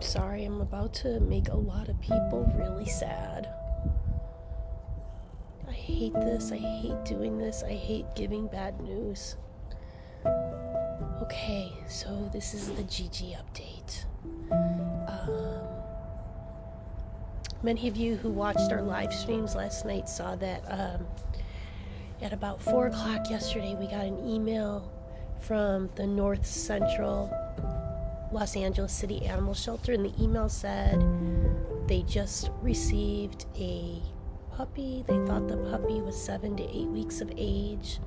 Sorry, I'm about to make a lot of people really sad. I hate this. I hate doing this. I hate giving bad news. Okay, so this is the Gigi update. Many of you who watched our live streams last night saw that at about 4 o'clock yesterday we got an email from the North Central Los Angeles City Animal Shelter, and the email said they just received a puppy. They thought the puppy was 7 to 8 weeks of age,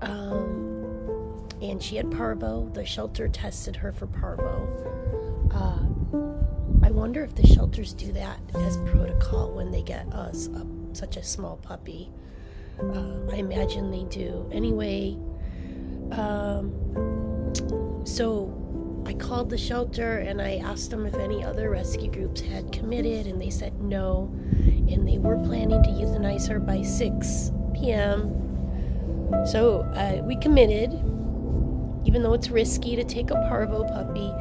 and she had Parvo. The shelter tested her for Parvo. I wonder if the shelters do that as protocol when they get us such a small puppy. I imagine they do. Anyway, so I called the shelter and I asked them if any other rescue groups had committed, and they said no, and they were planning to euthanize her by 6 p.m. So we committed, even though it's risky to take a Parvo puppy.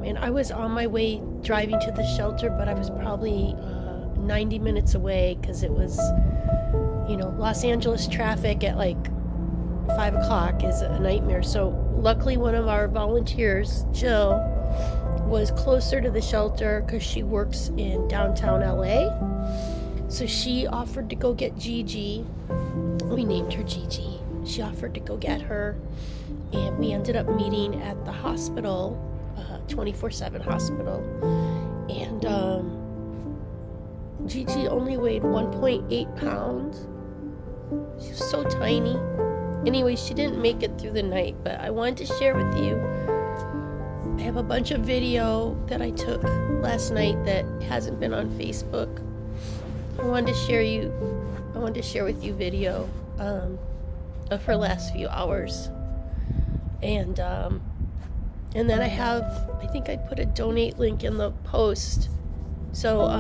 And I was on my way driving to the shelter, but I was probably 90 minutes away because it was, Los Angeles traffic at like 5 o'clock is a nightmare. So luckily one of our volunteers, Jill, was closer to the shelter because she works in downtown LA. So she offered to go get Gigi. We named her Gigi. She offered to go get her, and we ended up meeting at the hospital, 24/7 hospital. And Gigi only weighed 1.8 pounds. She was so tiny. Anyway, she didn't make it through the night, but I wanted to share with you. I have a bunch of video that I took last night that hasn't been on Facebook. I wanted to share with you video of her last few hours. And then I think I put a donate link in the post. So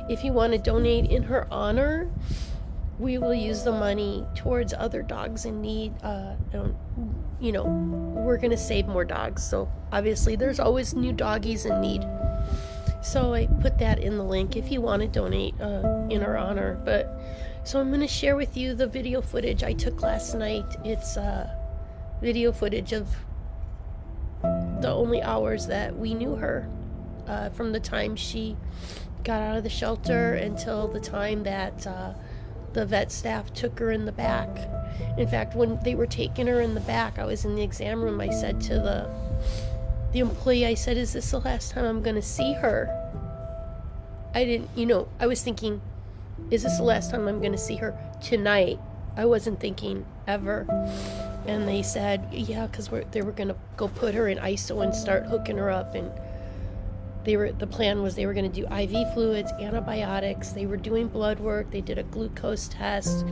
if you want to donate in her honor, we will use the money towards other dogs in need. We're going to save more dogs. So obviously there's always new doggies in need. So I put that in the link if you want to donate in our honor. So I'm going to share with you the video footage I took last night. It's video footage of the only hours that we knew her, from the time she got out of the shelter until the time that the vet staff took her in the back. In fact, when they were taking her in the back, I was in the exam room. I said to the employee, I said, "Is this the last time I'm going to see her?" I was thinking, is this the last time I'm going to see her tonight? I wasn't thinking ever. And they said, yeah, because they were going to go put her in ISO and start hooking her up. And the plan was they were going to do IV fluids, antibiotics. They were doing blood work. They did a glucose test.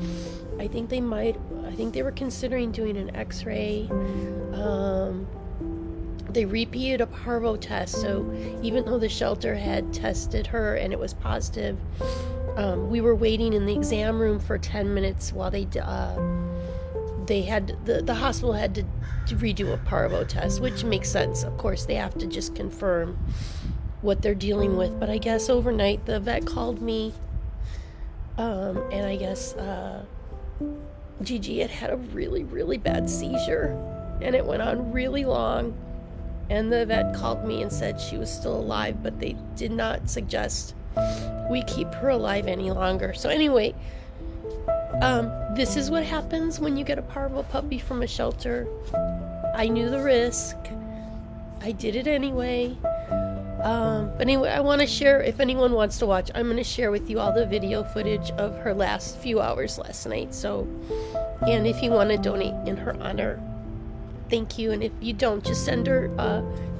I think they were considering doing an x-ray. They repeated a Parvo test. So even though the shelter had tested her and it was positive, we were waiting in the exam room for 10 minutes while the hospital had to redo a Parvo test, which makes sense. Of course, they have to just confirm what they're dealing with. But I guess overnight the vet called me, and I guess Gigi had a really, really bad seizure, and it went on really long. And the vet called me and said she was still alive, but they did not suggest we keep her alive any longer. So anyway, this is what happens when you get a Parvo puppy from a shelter. I knew the risk. I did it anyway. But anyway, I want to share, if anyone wants to watch, I'm going to share with you all the video footage of her last few hours last night. So, and if you want to donate in her honor, thank you. And if you don't, just send her,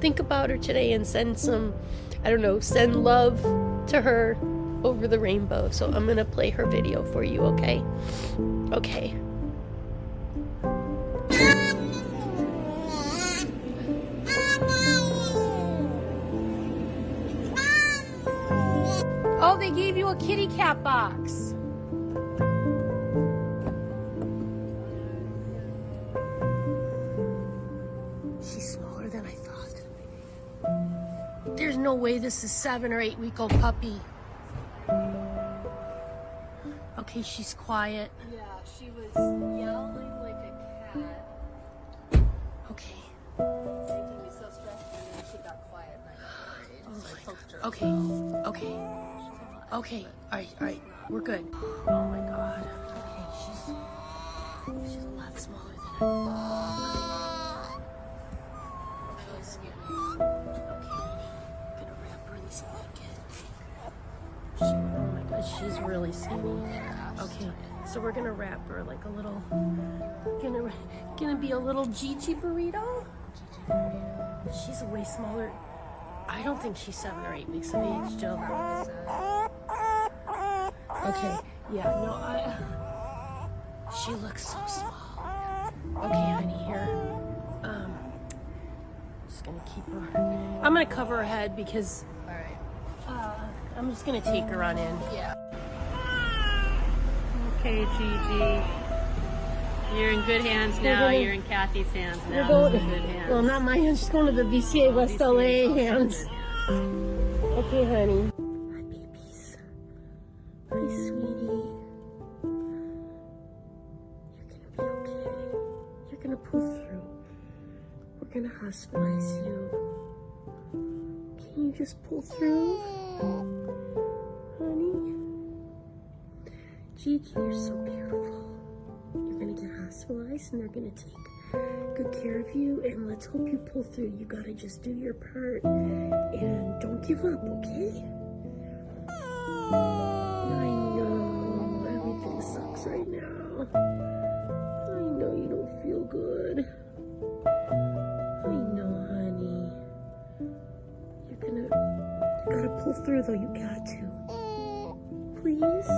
think about her today and send send love to her over the rainbow. So I'm going to play her video for you, okay? Okay. Oh, they gave you a kitty cat box. She's smaller than I thought. There's no way this is 7 or 8 week old puppy. Okay, she's quiet. Yeah, she was yelling like a cat. Okay. Making me so stressed, and then she got quiet and I got worried. So I poked her. Okay. Okay. Okay. All right. We're good. Oh my God. Okay, she's a lot smaller than I. Oh my God, she's really skinny. Okay, so we're gonna wrap her like a little, gonna be a little Gigi burrito. She's way smaller. I don't think she's 7 or 8 weeks of age, Jill. Okay, yeah, no, she looks so small. Okay, honey, here. Just gonna keep her. I'm gonna cover her head because. All right. I'm just gonna take her on in. Yeah. Okay, Gigi. You're in good hands now. You're in Kathy's hands now. Going, Good hands. well, not my hands. She's going to the VCA West LA hands. Okay, honey. Hi, babies. Hi, sweetie. You're gonna be okay. You're gonna pull through. We're gonna hospitalize you. Can you just pull through? Honey? Gigi, you're so beautiful. You're gonna get hospitalized and they're gonna take good care of you, and let's hope you pull through. You gotta just do your part and don't give up, okay? I know everything sucks right now. I know you don't feel good. I know, honey. You gotta pull through though, you got to. Please?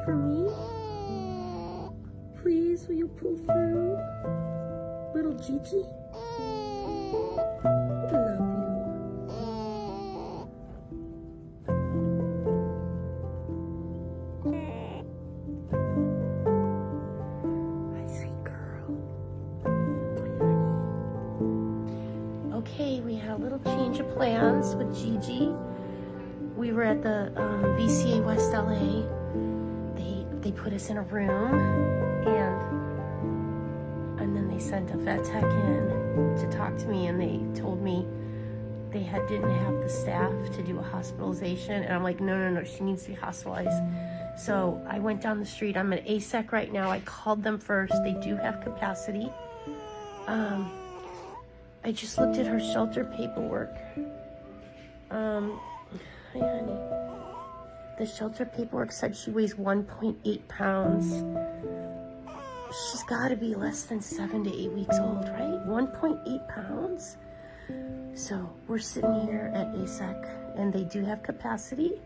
For me? Please, will you pull through? Little Gigi? I love you. My sweet girl. Okay, we had a little change of plans with Gigi. We were at the VCA West LA. They put us in a room, and then they sent a vet tech in to talk to me, and they told me they didn't have the staff to do a hospitalization, and I'm like, no, she needs to be hospitalized. So I went down the street. I'm at ASEC right now. I called them first. They do have capacity. I just looked at her shelter paperwork. Hi, honey. The shelter paperwork said she weighs 1.8 pounds. She's got to be less than 7 to 8 weeks old, right? 1.8 pounds? So we're sitting here at ASEC, and they do have capacity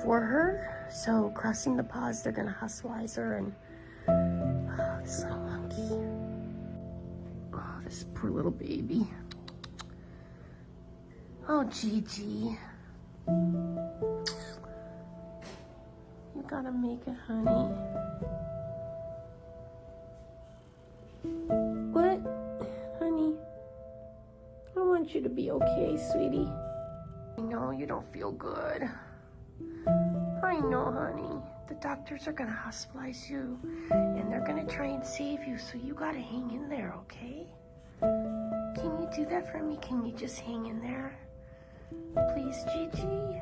for her. So crossing the paws, they're going to hospitalize her, and this little monkey. Oh, this poor little baby. Oh, Gigi. You gotta make it, honey. What? Honey? I want you to be okay, sweetie. I know you don't feel good. I know, honey. The doctors are gonna hospitalize you, and they're gonna try and save you, so you gotta hang in there, okay? Can you do that for me? Can you just hang in there? Please, Gigi?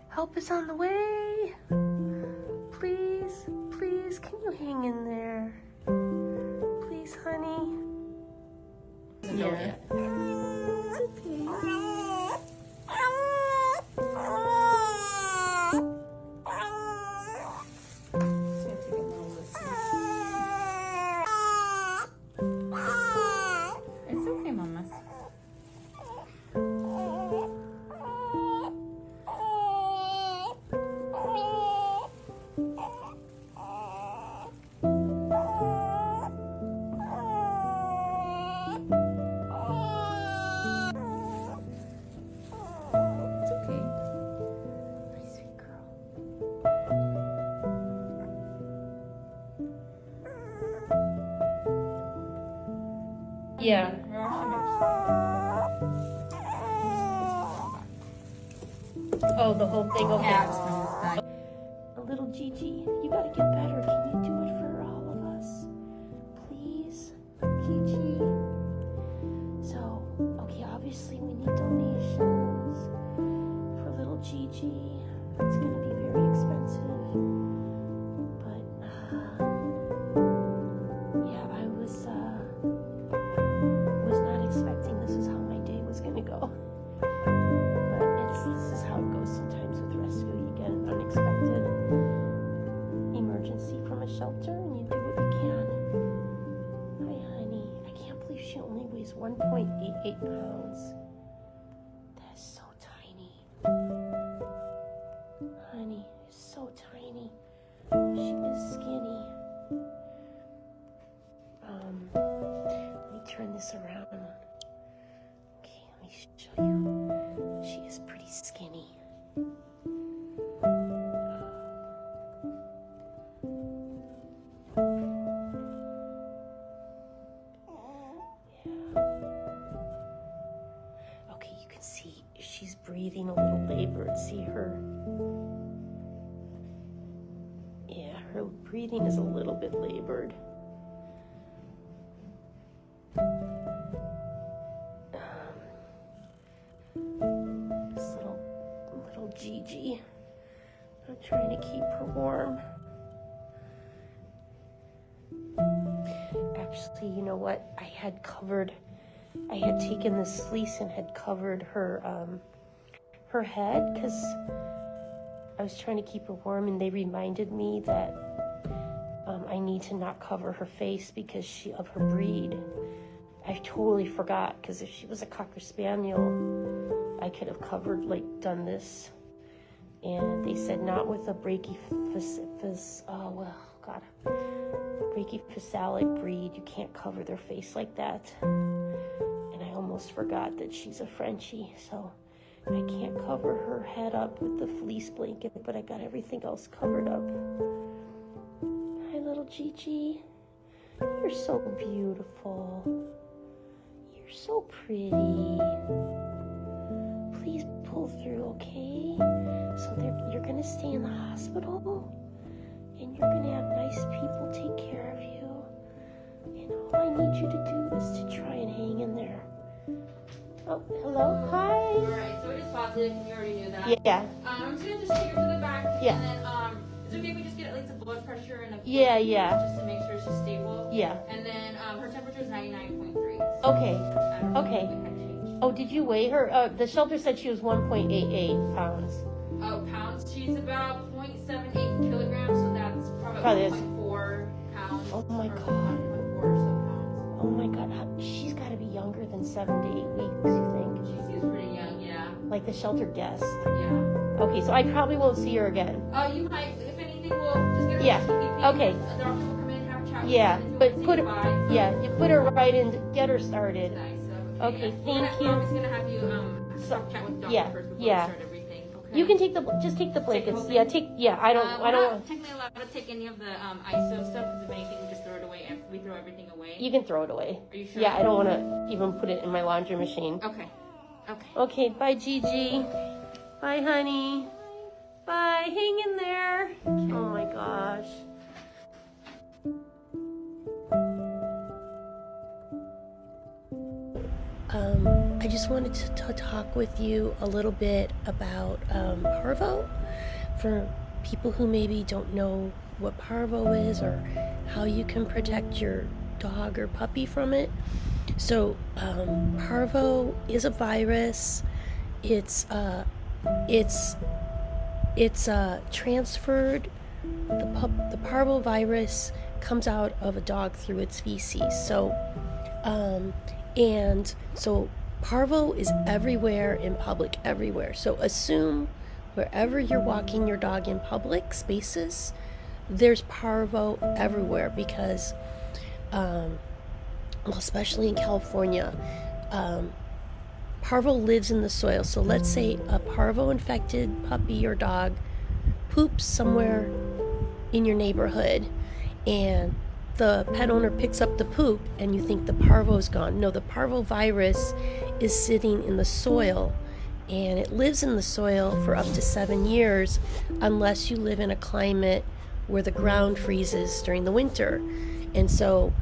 Help is on the way. Please, can you hang in there? Please, honey. Yeah. It's okay. It's okay, Mama. Yeah. Oh, the whole thing. Okay. Yeah, just from this side. A little Gigi, you gotta get better. Can you do it for all of us? Please? Gigi. So, okay, obviously we need donations for little Gigi. It's gonna be very expensive. But, yeah, I was not expecting this is how my day was gonna go. But this is how it goes sometimes with rescue. You get an unexpected emergency from a shelter and you do what you can. Hi, honey. I can't believe she only weighs 1.88 pounds. That is so tiny. Honey, so tiny. She is skinny. Let me turn this around. Okay, let me show you. She is pretty skinny. Okay, you can see she's breathing a little labored. See her? Yeah, her breathing is a little bit labored. This little Gigi. I'm trying to keep her warm. Actually, you know what? I had taken this fleece and had covered her head because I was trying to keep her warm, and they reminded me that I need to not cover her face because of her breed. I totally forgot, because if she was a Cocker Spaniel, I could have done this. And they said not with a brachycephalic breed. You can't cover their face like that. And I almost forgot that she's a Frenchie, so I can't cover her head up with the fleece blanket, but I got everything else covered up. Hi, little Gigi. You're so beautiful. You're so pretty. Please pull through, okay? So you're gonna stay in the hospital, and you're gonna have nice people take care of you. And all I need you to do is to try and hang in there. Oh, hello, hi. Alright, so it is positive, and you already knew that. Yeah. I'm just gonna take her to the back, Yeah. and then is it okay if we just get like some blood pressure and a Yeah. just to make sure she's stable? Yeah. And then her temperature is 99.3. Okay. I don't know Okay. if we had changed. Oh, did you weigh her? The shelter said she was 1.88 pounds. Oh, pounds. She's about 0.78 kilograms, so that's Probably probably is. 1.4 pounds. Oh my or God. 1.4 or so pounds. Oh my God, she's got to be younger than 7 to 8 weeks, you think? She seems pretty young, yeah. Like the shelter guest. Yeah. Okay, so I probably won't see her again. You might, if anything, we'll just get her Yeah, a TPP. okay. A doctor will come in and have a chat with Yeah, her, and but we'll put say her, goodbye. yeah, you put her right in, get her started. Nice. Okay, thank you. I'm just gonna have you chat with the doctor Yeah, first before yeah. we start everything. Okay. You can just take the blankets. whole Yeah, thing? I don't We're not want, technically allowed to take any of the ISO stuff, because if anything, we just throw it away. We throw everything away. you can throw it away. Are you sure? Yeah, I don't want to even put it in my laundry machine. Okay. Okay. Okay, bye Gigi. Bye honey. Bye, hang in there. Oh my gosh. I just wanted to talk with you a little bit about Parvo. For people who maybe don't know what Parvo is or how you can protect your dog or puppy from it. So Parvo is a virus. It's transferred. The Parvo virus comes out of a dog through its feces. So Parvo is everywhere in public, everywhere. So assume wherever you're walking your dog in public spaces, there's Parvo everywhere, because, especially in California, Parvo lives in the soil. So let's say a Parvo-infected puppy or dog poops somewhere in your neighborhood, and the pet owner picks up the poop and you think the Parvo's gone. No, the Parvo virus is sitting in the soil, and it lives in the soil for up to 7 years unless you live in a climate where the ground freezes during the winter. And so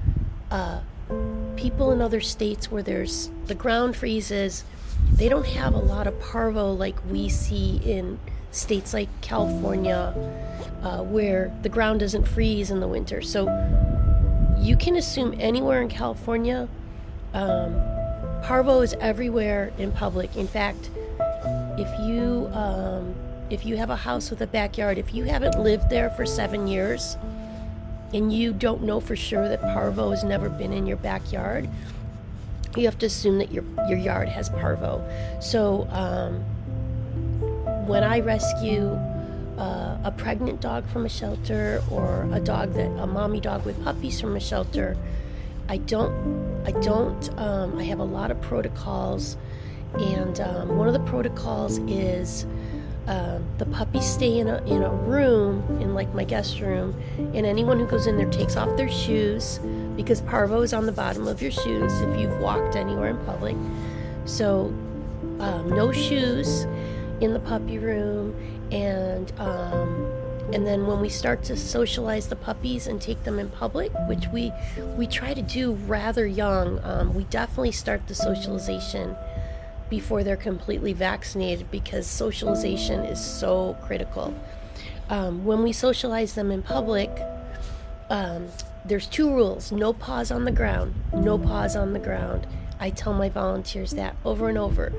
people in other states where there's the ground freezes, they don't have a lot of parvo like we see in states like California, where the ground doesn't freeze in the winter. So you can assume anywhere in California, parvo is everywhere in public. In fact, if you have a house with a backyard, if you haven't lived there for 7 years and you don't know for sure that parvo has never been in your backyard, you have to assume that your yard has parvo. So when I rescue a pregnant dog from a shelter, or a mommy dog with puppies from a shelter, I have a lot of protocols, and one of the protocols is the puppies stay in a room, in like my guest room, and anyone who goes in there takes off their shoes, because parvo is on the bottom of your shoes if you've walked anywhere in public. So no shoes in the puppy room, and then when we start to socialize the puppies and take them in public, which we try to do rather young, we definitely start the socialization before they're completely vaccinated, because socialization is so critical. When we socialize them in public, there's 2 rules: no paws on the ground, no paws on the ground. I tell my volunteers that over and over: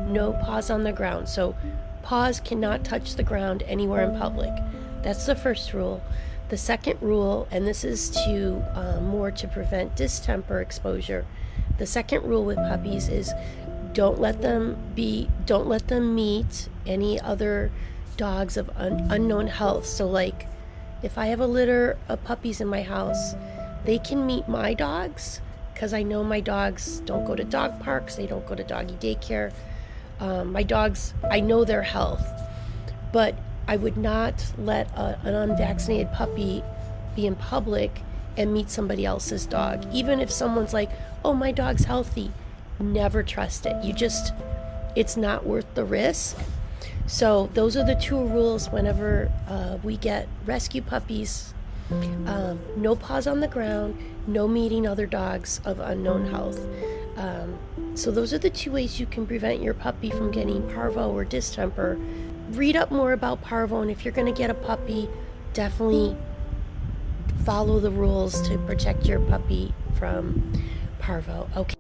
no paws on the ground. So paws cannot touch the ground anywhere in public. That's the first rule. The second rule, and this is more to prevent distemper exposure, the second rule with puppies is don't let them meet any other dogs of unknown health. So like, if I have a litter of puppies in my house, they can meet my dogs, because I know my dogs don't go to dog parks, they don't go to doggy daycare. My dogs, I know their health, but I would not let an unvaccinated puppy be in public and meet somebody else's dog. Even if someone's like, oh, my dog's healthy, never trust it. It's not worth the risk. So those are the 2 rules whenever we get rescue puppies. No paws on the ground, no meeting other dogs of unknown health. So those are the 2 ways you can prevent your puppy from getting parvo or distemper. Read up more about parvo, and if you're going to get a puppy, definitely follow the rules to protect your puppy from parvo. Okay.